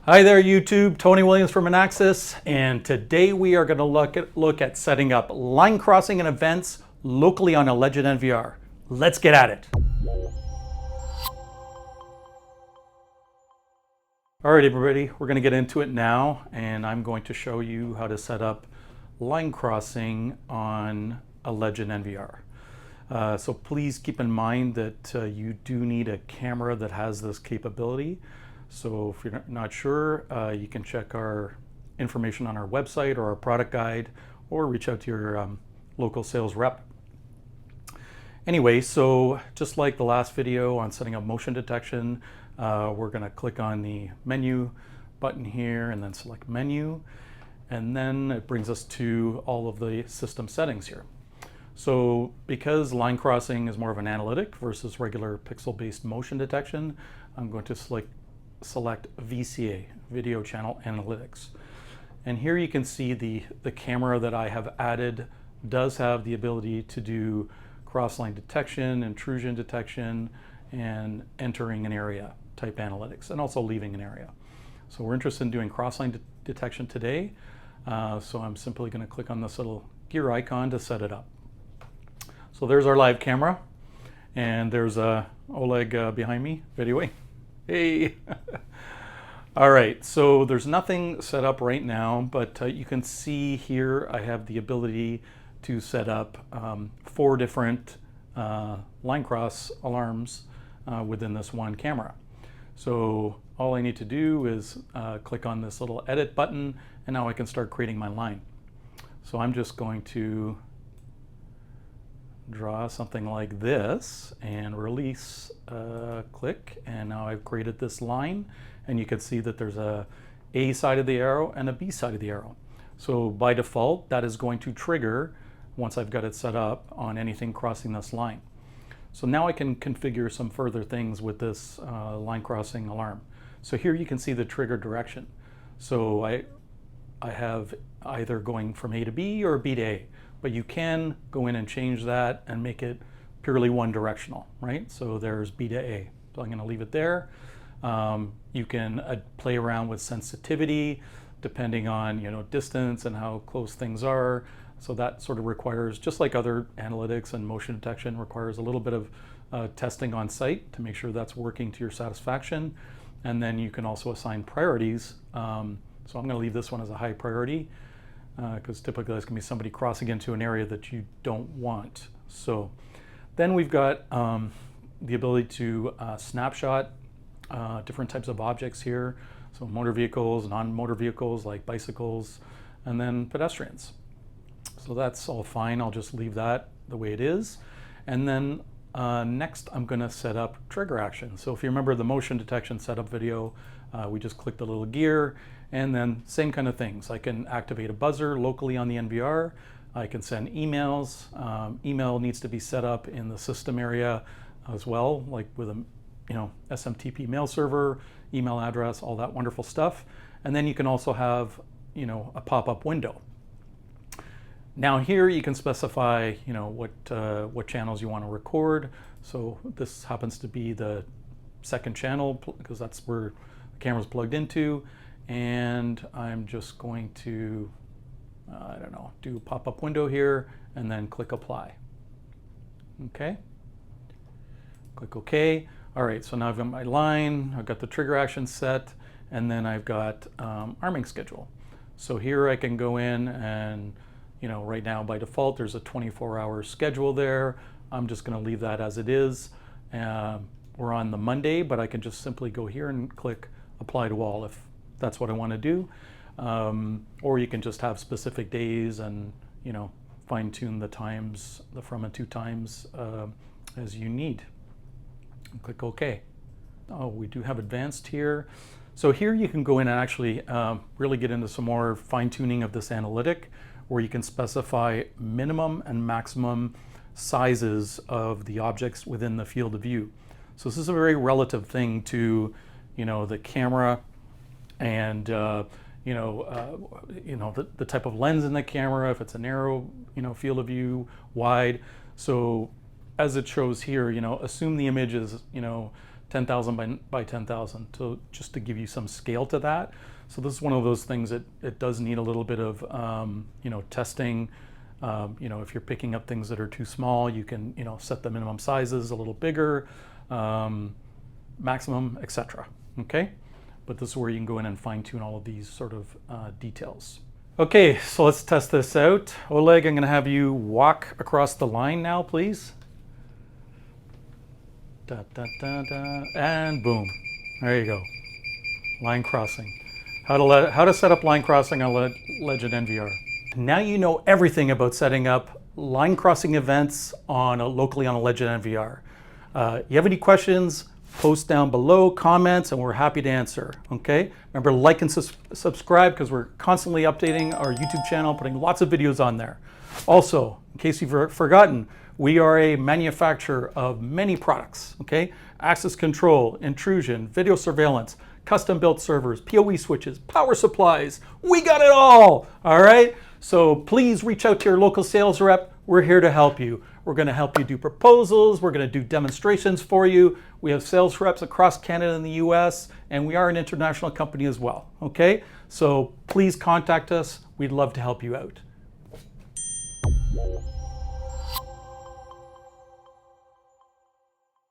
Hi there YouTube, Tony Williams from Inaxsys, and today we are going to look at setting up line crossing and events locally on a Legend NVR. Let's get at it. All right everybody, we're going to get into it now, and I'm going to show you how to set up line crossing on a Legend NVR. So please keep in mind that you do need a camera that has this capability. So if you're not sure, you can check our information on our website or our product guide, or reach out to your local sales rep. Anyway, so just like the last video on setting up motion detection, we're going to click on the menu button here and then select menu. And then it brings us to all of the system settings here. So because line crossing is more of an analytic versus regular pixel-based motion detection, I'm going to select VCA, Video Channel Analytics. And here you can see the camera that I have added does have the ability to do cross-line detection, intrusion detection, and entering an area type analytics, and also leaving an area. So we're interested in doing cross-line detection today. So I'm simply going to click on this little gear icon to set it up. So there's our live camera, and there's Oleg behind me videoing. Hey! All right, so there's nothing set up right now, but you can see here I have the ability to set up 4 different line cross alarms within this one camera. So all I need to do is click on this little edit button, and now I can start creating my line. So I'm just going to draw something like this and release, click, and now I've created this line, and you can see that there's a side of the arrow and a B side of the arrow. So by default, that is going to trigger once I've got it set up on anything crossing this line. So now I can configure some further things with this line crossing alarm. So here you can see the trigger direction. So I have either going from A to B or B to A. But you can go in and change that and make it purely one directional, right? So there's B to A. So I'm going to leave it there. You can play around with sensitivity depending on distance and how close things are. So that sort of requires, just like other analytics and motion detection, requires a little bit of testing on site to make sure that's working to your satisfaction. And then you can also assign priorities. So I'm going to leave this one as a high priority, because typically there's going to be somebody crossing into an area that you don't want. So then we've got the ability to snapshot different types of objects here. So motor vehicles, non-motor vehicles like bicycles, and then pedestrians. So that's all fine. I'll just leave that the way it is. And then next I'm going to set up trigger action. So if you remember the motion detection setup video, we just clicked the little gear, and then same kind of things. I can activate a buzzer locally on the NVR. I can send emails. Email needs to be set up in the system area as well, like with a SMTP mail server, email address, all that wonderful stuff. And then you can also have a pop-up window. Now here you can specify what channels you want to record. So this happens to be the second channel because that's where the camera's plugged into. And I'm just going to, do a pop-up window here and then click apply. Okay. Click OK. All right, so now I've got my line, I've got the trigger action set, and then I've got arming schedule. So here I can go in and, right now by default there's a 24-hour schedule there. I'm just going to leave that as it is. We're on the Monday, but I can just simply go here and click apply to all if that's what I want to do. Or you can just have specific days and fine tune the times, the from and to times as you need. And click OK. Oh, we do have advanced here. So here you can go in and actually really get into some more fine tuning of this analytic, where you can specify minimum and maximum sizes of the objects within the field of view. So this is a very relative thing to the camera and the type of lens in the camera, if it's a narrow field of view, wide. So as it shows here, assume the image is 10,000 by 10,000. So just to give you some scale to that. So this is one of those things that it does need a little bit of testing. If you're picking up things that are too small, you can set the minimum sizes a little bigger, maximum, etc. Okay, but this is where you can go in and fine tune all of these sort of details. Okay, so let's test this out. Oleg, I'm going to have you walk across the line now, please. Da, da, da, da, and boom. There you go. Line crossing. How to set up line crossing on Legend NVR. Now you know everything about setting up line crossing events locally on a Legend NVR. You have any questions? Post down below, comments, and we're happy to answer. Okay. Remember, like and subscribe, because we're constantly updating our YouTube channel, putting lots of videos on there. Also, in case you've forgotten, we are a manufacturer of many products, okay? Access control, intrusion, video surveillance, custom built servers, PoE switches, power supplies. We got it all right? So please reach out to your local sales rep. We're here to help you. We're gonna help you do proposals. We're gonna do demonstrations for you. We have sales reps across Canada and the US, and we are an international company as well, okay? So please contact us. We'd love to help you out.